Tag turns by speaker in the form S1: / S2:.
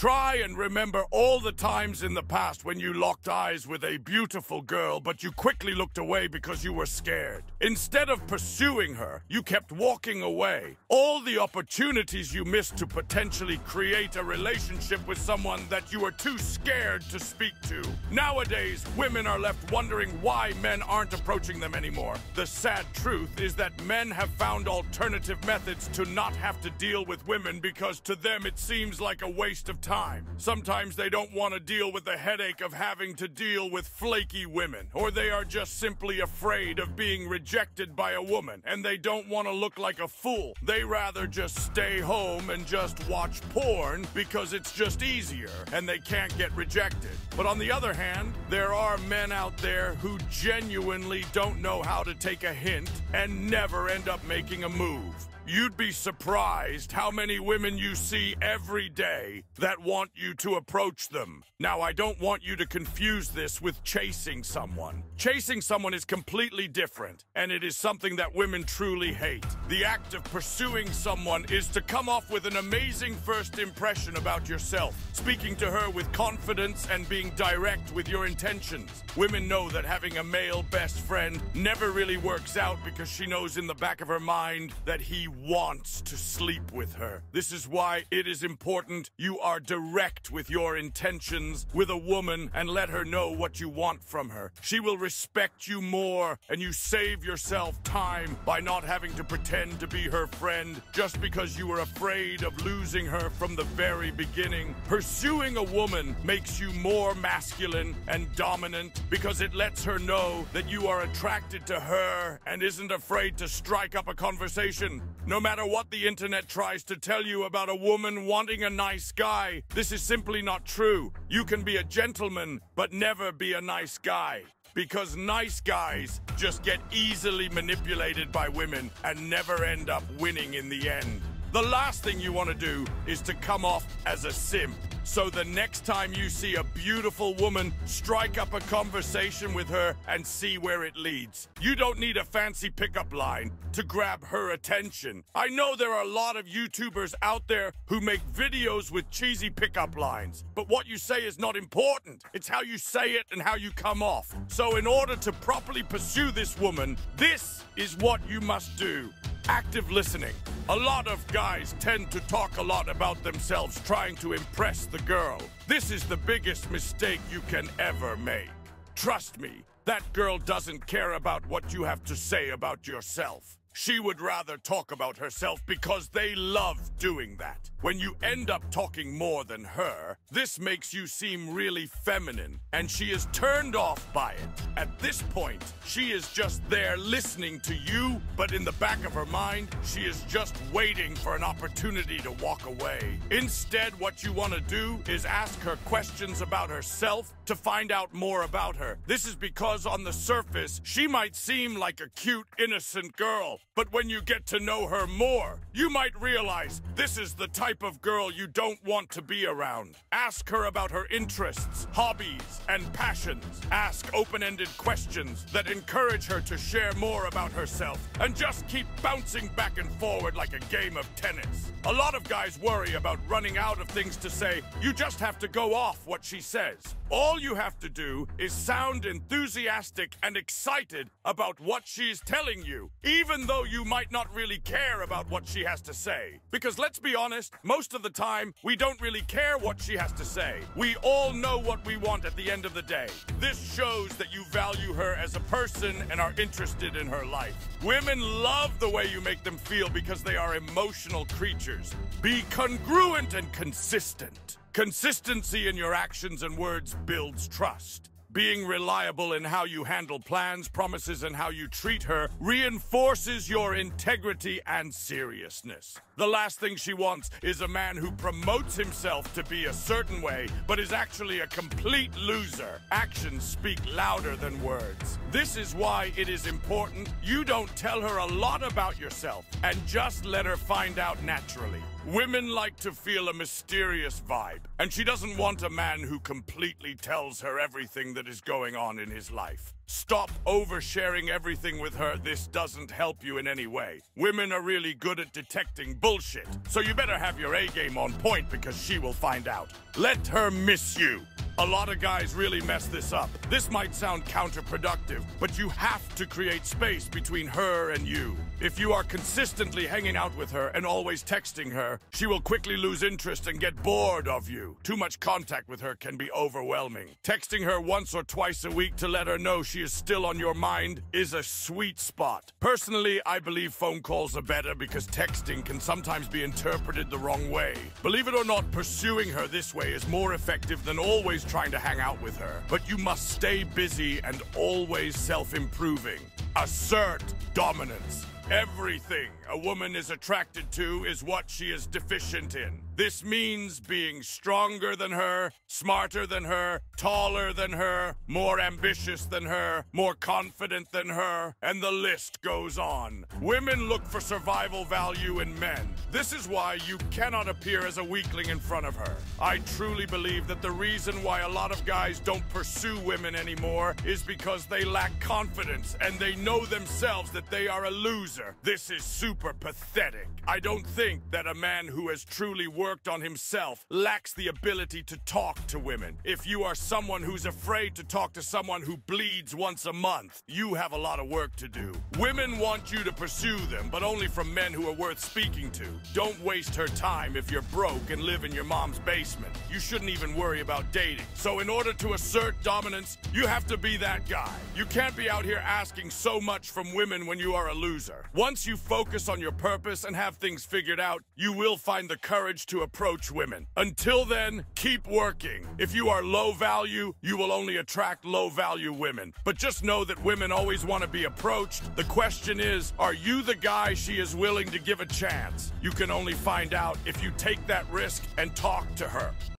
S1: Try and remember all the times in the past when you locked eyes with a beautiful girl, but you quickly looked away because you were scared. Instead of pursuing her, you kept walking away. All the opportunities you missed to potentially create a relationship with someone that you were too scared to speak to. Nowadays, women are left wondering why men aren't approaching them anymore. The sad truth is that men have found alternative methods to not have to deal with women because to them it seems like a waste of time. Sometimes they don't want to deal with the headache of having to deal with flaky women, or they are just simply afraid of being rejected by a woman, and they don't want to look like a fool. They rather just stay home and just watch porn because it's just easier, and they can't get rejected. But on the other hand, there are men out there who genuinely don't know how to take a hint and never end up making a move. You'd be surprised how many women you see every day that want you to approach them. Now, I don't want you to confuse this with chasing someone. Chasing someone is completely different, and it is something that women truly hate. The act of pursuing someone is to come off with an amazing first impression about yourself, speaking to her with confidence and being direct with your intentions. Women know that having a male best friend never really works out because she knows in the back of her mind that he wants to sleep with her. This is why it is important you are direct with your intentions with a woman and let her know what you want from her. She will respect you more, and you save yourself time by not having to pretend to be her friend just because you were afraid of losing her from the very beginning. Pursuing a woman makes you more masculine and dominant because it lets her know that you are attracted to her and isn't afraid to strike up a conversation. No matter what the internet tries to tell you about a woman wanting a nice guy, this is simply not true. You can be a gentleman, but never be a nice guy. Because nice guys just get easily manipulated by women and never end up winning in the end. The last thing you want to do is to come off as a simp. So the next time you see a beautiful woman, strike up a conversation with her and see where it leads. You don't need a fancy pickup line to grab her attention. I know there are a lot of YouTubers out there who make videos with cheesy pickup lines, but what you say is not important. It's how you say it and how you come off. So in order to properly pursue this woman, this is what you must do. Active listening. A lot of guys tend to talk a lot about themselves trying to impress the girl. This is the biggest mistake you can ever make. Trust me, that girl doesn't care about what you have to say about yourself. She would rather talk about herself because they love doing that. When you end up talking more than her, this makes you seem really feminine, and she is turned off by it. At this point, she is just there listening to you, but in the back of her mind, she is just waiting for an opportunity to walk away. Instead, what you want to do is ask her questions about herself to find out more about her. This is because on the surface, she might seem like a cute, innocent girl, but when you get to know her more, you might realize this is the type of girl you don't want to be around. Ask her about her interests, hobbies, and passions. Ask open-ended questions that encourage her to share more about herself, and just keep bouncing back and forward like a game of tennis. A lot of guys worry about running out of things to say. You just have to go off what she says. All you have to do is sound enthusiastic and excited about what she's telling you, even though you might not really care about what she has to say. Because let's be honest, most of the time, we don't really care what she has to say. We all know what we want at the end of the day. This shows that you value her as a person and are interested in her life. Women love the way you make them feel because they are emotional creatures. Be congruent and consistent. Consistency in your actions and words builds trust. Being reliable in how you handle plans, promises, and how you treat her reinforces your integrity and seriousness. The last thing she wants is a man who promotes himself to be a certain way, but is actually a complete loser. Actions speak louder than words. This is why it is important you don't tell her a lot about yourself and just let her find out naturally. Women like to feel a mysterious vibe, and she doesn't want a man who completely tells her everything that is going on in his life. Stop oversharing everything with her. This doesn't help you in any way. Women are really good at detecting bullshit, so you better have your A game on point because she will find out. Let her miss you. A lot of guys really mess this up. This might sound counterproductive, but you have to create space between her and you. If you are consistently hanging out with her and always texting her, she will quickly lose interest and get bored of you. Too much contact with her can be overwhelming. Texting her once or twice a week to let her know she is still on your mind is a sweet spot. Personally, I believe phone calls are better because texting can sometimes be interpreted the wrong way. Believe it or not, pursuing her this way is more effective than always trying to hang out with her. But you must stay busy and always self-improving. Assert dominance. Everything a woman is attracted to is what she is deficient in. This means being stronger than her, smarter than her, taller than her, more ambitious than her, more confident than her, and the list goes on. Women look for survival value in men. This is why you cannot appear as a weakling in front of her. I truly believe that the reason why a lot of guys don't pursue women anymore is because they lack confidence and they know themselves that they are a loser. This is super pathetic. I don't think that a man who has truly worked on himself lacks the ability to talk to women. If you are someone who's afraid to talk to someone who bleeds once a month, you have a lot of work to do. Women want you to pursue them, but only from men who are worth speaking to. Don't waste her time if you're broke and live in your mom's basement. You shouldn't even worry about dating. So in order to assert dominance, you have to be that guy. You can't be out here asking so much from women when you are a loser. Once you focus on your purpose and have things figured out, you will find the courage to approach women. Until then, keep working. If you are low value, you will only attract low value women. But just know that women always want to be approached. The question is, are you the guy she is willing to give a chance? You can only find out if you take that risk and talk to her.